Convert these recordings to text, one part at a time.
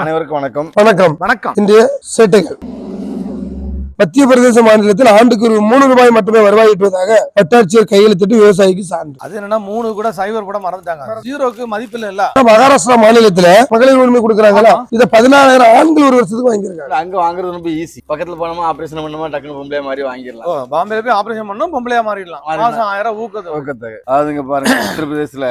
அனைவருக்கும் வணக்கம். வணக்கம் வணக்கம். இன்றைய சேட்டைகள். மத்திய பிரதேச மாநிலத்தில் ஆண்டுக்கு ₹3 மட்டுமே வருவாய் ஈட்டுவதாக வட்டாட்சியர் கையெழுத்திட்டு விவசாயிக்கு சான்று. அது என்னன்னா 3 கூட சைபர் கூட மறந்துட்டாங்க. ஜீரோக்கு மதிப்பு இல்ல. மகாராஷ்டிரா மாநிலத்துல மகளிர் உரிமை கொடுக்குறாங்களா, இத 14,000 ஆண்கள் ஒரு வருஷத்துக்கு வாங்கிருக்காங்க. அங்க வாங்குறது ரொம்ப ஈஸி. பக்கத்துல போனோமா ஆபரேஷன் பண்ணோமா டக்குனு பொம்பளையா மாதிரி வாங்கிடலாம். பாம்பேல போய் ஆபரேஷன் பண்ணோம் பொம்பளையா மாறிடலாம். மாசம் 1000 ஊக்கத்தொகை. அதுங்க பாருங்க, உத்தரப்பிரதேசத்துல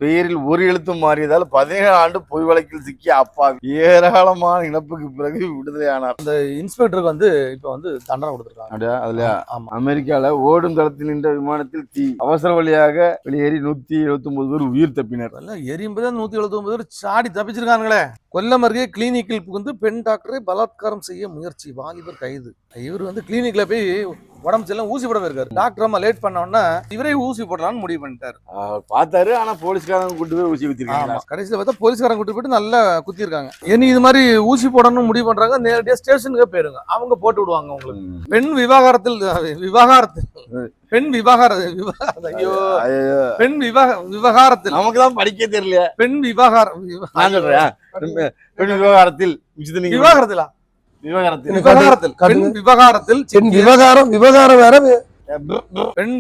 பெயரில் ஒரு எழுத்தும் மாறியதால் 17 ஆண்டு பொய் வழக்கில் சிக்கிய அப்பா ஏராளமான இழப்புக்கு பிறகு விடுதலை ஆனார். அந்த இன்ஸ்பெக்டருக்கு வந்து இப்ப வந்து தண்டனை கொடுத்திருக்காங்க. அதுல அமெரிக்கால ஓடும் தளத்தில் நின்ற விமானத்தில் தீ, அவசர வழியாக வெளியேறி 179 பேர் உயிர் தப்பினர். எரியும்போது 179 பேர் சாடி தப்பிச்சிருக்காங்களே. கொல்லம் அருகே கிளினிக்கில் புகுந்து பெண் டாக்டரை பலாத்காரம் செய்ய முயற்சி, வாலிபர் கைது. இவர் வந்து கிளினிக்ல போய் உடம்பு செல்லம் ஊசி போட போயிருக்காரு. டாக்டர் அம்மா லேட் பண்ண உடனே இவரே ஊசி போடலாம்னு முடிவு பண்ணிட்டாரு. பார்த்தாரு, ஆனா போலீஸ்காரங்க கூட்டு போய் ஊசி குத்திருக்காங்க. கடைசியில பார்த்தா போலீஸ்காரங்க கூட்டு போயிட்டு நல்லா குத்திருக்காங்க. இனி இது மாதிரி ஊசி போடணும்னு முடிவு பண்றாங்க, நேரடியா ஸ்டேஷனுக்கு போயிருங்க, அவங்க போட்டு விடுவாங்க உங்களுக்கு. பெண் விவாகரத்தில் நமக்குதான் படிக்க தெரியல. பெண் விவாகரத்தில் பெண்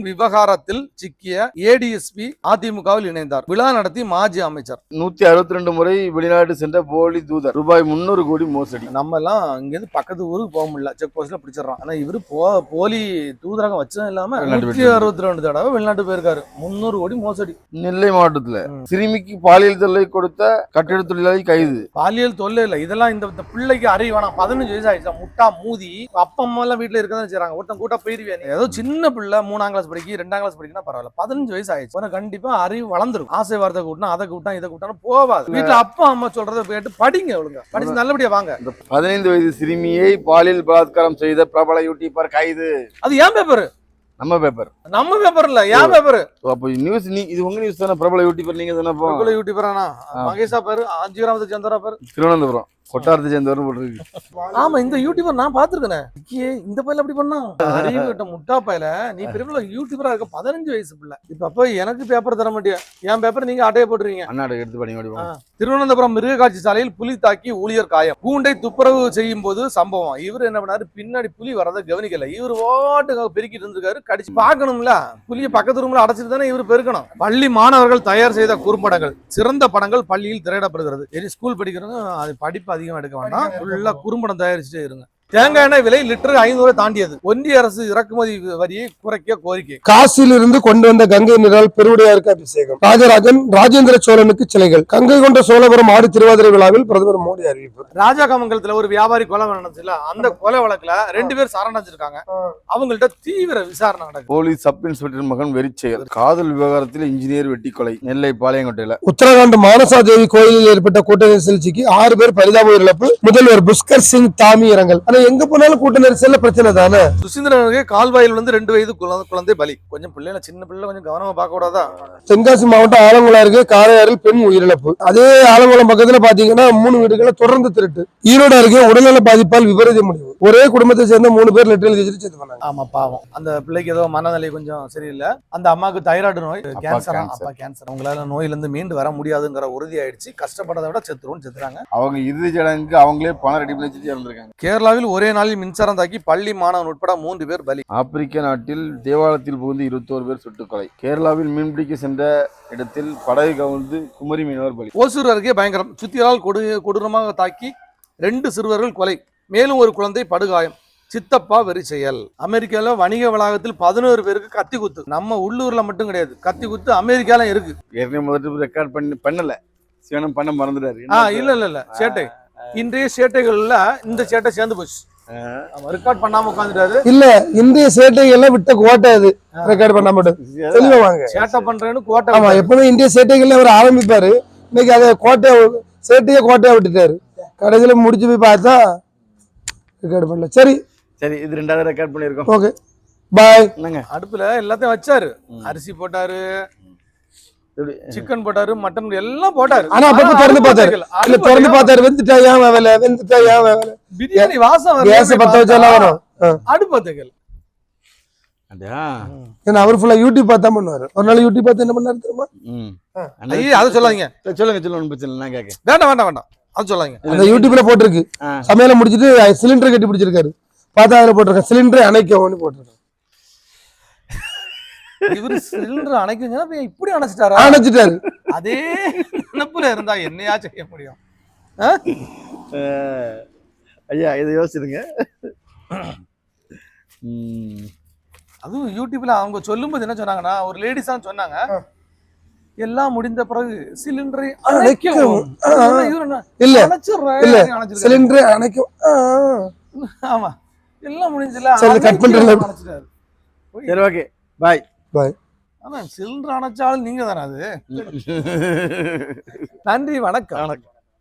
விவகாரத்தில் சிக்கிய ஏடிஎஸ்பி அதிமுகவில் இணைந்தார். விழா நடத்தி மாஜி அமைச்சர். 162 முறை வெளிநாடு சென்ற போலி தூதர், ரூபாய் 300 கோடி மோசடி. நம்ம எல்லாம் இங்கிருந்து பக்கத்து ஊருக்கு போக முடியல, செக் போஸ்ட்ல பிடிச்சிடறோம். ஆனா இவரு போலி தூதரகம் வச்சதும் இல்லாம 162 தடவை வெளிநாட்டு போயிருக்காரு. 300 கோடி மோசடி. நெல்லை மாவட்டத்துல சிறுமிக்கு பாலியல் தொல்லை கொடுத்த கட்டிட தொழிலாளி கைது. பாலியல் தொல்லை இல்ல, இதெல்லாம் இந்த பிள்ளைக்கு அறிவானா. 15 வயசு ஆயிடுச்சா, முட்டா மூதி. அப்பா அம்மா எல்லாம் வீட்டுல இருக்கதான் செய்றாங்க. ஒருத்தன் கூட்டா போயிருவேன். ஏதோ சின்ன பிள்ளை 3ஆம் கிளாஸ் படிக்க 2ஆம் கிளாஸ் படிக்கனா பரவாயில்ல, 15 வயசு ஆயிடுச்சு. கண்டிப்பா அறிவு வளர்ந்துரும். ஆசை வார்த்தை கூட்டினா அதை கூட்டா இதை கூட்டான்னு போவாது. வீட்டுல அப்பா அம்மா சொல்றதை கேட்டு படிங்க, ஒழுங்கா படிச்சு நல்லபடியா வாங்க. 15 வயது சிறுமியை பாலியல் பலாத்காரம் செய்த பிரபல யூடியூபர் கைது. அது ஏன் பேப்பர்? நம்ம பேப்பர் இல்ல, ஏன் பேப்பர்? அப்ப நியூஸ் இது உங்க நியூஸ் தானே? பிரபல யூடியூபர் நீங்க தானே? பிரபல யூடியூபரானா மகேஷா பேரு, 5 கிராமத்தை சேர்ந்தவரா பேரு, திருவனந்தபுரம் கொட்டாரத்தை சேர்ந்தவரும் போட்டிருக்கு. ஆமா, இந்த யூடியூபர் நான் பாத்துருக்கேன். இந்த பையல அப்படி பண்ணா அறிவு கிட்ட முட்டா பையல. நீ பெரிய யூடியூபரா இருக்க, 15 வயசு பிள்ளை. இப்ப அப்ப எனக்கு பேப்பர் தர மாட்டியா? என் பேப்பர் நீங்க அட்டையை போட்டுருவீங்க. அண்ணாடு எடுத்து பண்ணி. திருவனந்தபுரம் மிருக காட்சி சாலையில் புலி தாக்கி ஊழியர் காயம். பூண்டை துப்புரவு செய்யும் போது சம்பவம். இவர் என்ன பண்ணாரு, பின்னாடி புலி வரதை கவனிக்கல. இவர் ஓட்டுக்காக பெருக்கிட்டு இருந்திருக்காரு. கடிச்சு பாக்கணும்ல, புலிய பக்கத்து ரூம்ல அடைச்சிட்டு தானே இவர் பெருக்கணும். பள்ளி மாணவர்கள் தயார் செய்த குறும்படங்கள், சிறந்த படங்கள் பள்ளியில் திரையிடப்படுகிறது. ஸ்கூல் படிக்கிறவங்க அது படிப்பு அதிகம் எடுக்க வேண்டாம், ஃபுல்லா குறும்படம் தயாரிச்சுட்டே இருங்க. தேங்காய் எண்ணெய் விலை லிட்டர் 500 தாண்டியது. ஒன்றிய அரசு இறக்குமதி வரியை குறைக்க கோரிக்கை. காசிலிருந்து கொண்டு வந்த கங்கை நீரால் பெருவுடையாருக்கு அபிஷேகம். ராஜராஜன் ராஜேந்திர சோழனுக்கு சிலைகள். கங்கை கொண்ட சோழபுரம் ஆடி திருவாதிரை விழாவில் பிரதமர் மோடி அறிவிப்பு. ராஜாக்கமங்கலத்துல ஒரு வியாபாரி கொலை நடந்துச்சுல, அந்த கொலை வழக்குல 2 பேர் சரணடைஞ்சிருக்காங்க. அவங்கள்ட்ட தீவிர விசாரணை நடக்குது. போலீஸ் சப் இன்ஸ்பெக்டர் மகன் வெறிச்செயல். காதல் விவகாரத்தில் இன்ஜினியர் வெட்டி கொலை. நெல்லை பாளையங்கோட்டையில. உத்தரகாண்ட் மானசா தேவி கோயிலில் ஏற்பட்ட கூட்ட நெரிசலுக்கு 6 பேர் பரிதாப இழப்பு. முதல்வர் புஷ்கர் சிங் தாமி இரங்கல். எங்க போனாலும் கூட்ட நெரிசல்ல பிரச்சனை தானே. சுசீந்திரனுக்கு கால்வாயில் வந்து 2 வயது குழந்தை பலி. கொஞ்சம் பிள்ளைல சின்ன பிள்ளை கொஞ்சம் கவனமா பார்க்க கூடாதா? தென்காசி மாவட்டம் ஆலங்குளம் அருகே காரையாறில் பெண் உயிரிழப்பு. அதே ஆலங்குளம் பக்கத்துல பாத்தீங்கன்னா 3 வீடுகளை தொடர்ந்து திருட்டு. ஈரோடு அருகே உடல்நல பாதிப்பால் விபரீத முடிவு. ஒரே குடும்பத்தை சேர்ந்த 3 பேர் லெட்டரில் எழுதி செத்து போனாங்க. ஆமா, பாவம். அந்த பிள்ளைக்கு ஏதோ மனநிலை கொஞ்சம் சரியில்லை. அந்த அம்மாவுக்கு தைராய்டு நோய், கேன்சர். அப்பா கேன்சர். அவங்களால நோயில இருந்து மீண்டு வர முடியாதுங்கிற உறுதி ஆயிடுச்சு. கஷ்டப்படதை விட செத்துறாங்க. அவங்க இறுதி சடங்குக்கு அவங்களே பணம் ரெடி பண்ணி வச்சுட்டு இறந்துருக்காங்க. கேரளாவில் ஒரே நாளில் மின்சாரம் தாக்கி பள்ளி மாணவன் உட்பட 3 பேர் பலி. ஆப்பிரிக்க நாட்டில் தேவாலயத்தில் புகுந்து 21 பேர் சுட்டுக்கொலை. கேரளாவில் மீன்பிடிக்க சென்ற இடத்தில் படகு கவிழ்ந்து குமரி மீனவர் பலி. ஓசூர் அருகே பயங்கரம். சுத்தியால் கொடூரமாக தாக்கி 2 சிறுவர்கள் கொலை, மேலும் ஒரு குழந்தை படுகாயம். சித்தப்பா வெறி செயல். அமெரிக்கால வணிக வளாகத்தில் 11 பேருக்கு கத்தி குத்து. நம்ம உள்ளூர்ல மட்டும் கிடையாது, கத்தி குத்து அமெரிக்கால இருக்கு. ஏற்கனவே முதல்ல ரெக்கார்ட் பண்ணல, சிவனம் பண்ண மறந்துட்டாரு. இல்ல சேட்டை. இன்றைய சேட்டைகள்ல இந்த சேட்டை சேர்ந்து போச்சு. ரெக்கார்ட் பண்ணாம உட்காந்துட்டாரு. இல்ல, இந்திய சேட்டைகள்லாம் விட்ட கோட்டை அது. ரெக்கார்ட் பண்ணாம தெளிவா வாங்க. சேட்டை பண்றேன்னு கோட்டை. ஆமா, எப்பவுமே இந்திய சேட்டைகள்ல அவர் ஆரம்பிப்பாரு. இன்னைக்கு அதை சேட்டையை கோட்டையை விட்டுட்டாரு. கடைசியில முடிச்சு போய் பார்த்தா ரெக்கார்ட் பண்ணல. சரி, இது 2வது ரெக்கார்ட் பண்ணிருக்கோம். ஓகே, பாய். அடுப்புல எல்லாத்தையும் வச்சாரு. அரிசி போட்டாரு, சிக்கன் போட்டாரு, மட்டன் எல்லாம் போட்டாரு. ஆனா அப்பப்ப திறந்து பார்த்தாரு. வெந்துட்டாயா பிரியாணி வாசம் பத்த வச்சாலாம் வரும். அடுப்பத்தைகள். அவர் ஃபுல்லா யூடியூப் பார்த்தா பண்ணுவாரு. ஒரு நாள் யூடியூப் பார்த்து என்ன பண்ணாரு தெரியுமா? அதை சொல்லாதீங்க. சொல்லுங்க, பிரச்சனை. நான் கேட்க வேண்டாம். அது சொல்லாங்க. அந்த யூடியூப்ல போட்டிருக்கு. சமையல முடிச்சிட்டு சிலிண்டர் கட்டி பிடிச்சிருக்காரு. பார்த்தா அதுல போட்டிருக்கேன் சிலிண்டரை அணைக்கவும் போட்டிருக்கேன். இவரு சிலிண்டர் அணைக்குங்க இப்படி அணைச்சிட்டாரா? அணைச்சிட்டாரு. அதே நினைப்புல இருந்தா என்னையா செய்ய முடியும்? ஐயா இதை யோசிச்சுருங்க. அதுவும் யூடியூப்ல அவங்க சொல்லும்போது என்ன சொன்னாங்கன்னா, ஒரு லேடிஸ் தான் சொன்னாங்க, எல்லாம் முடிந்த பிறகு சிலிண்டரை அணைக்கவும். இல்ல இல்ல அணைச்சிருக்காரு. சிலிண்டரை அணைக்கும். ஆமா எல்லாம் முடிஞ்சல சரி கட் பண்றேன். அணைச்சிட்டாரு. சரி ஓகே பாய் பாய். ஆனா சிலிண்டர் அணைச்சாலும் நீங்க தானே அது. நன்றி வணக்கம். வணக்கம்.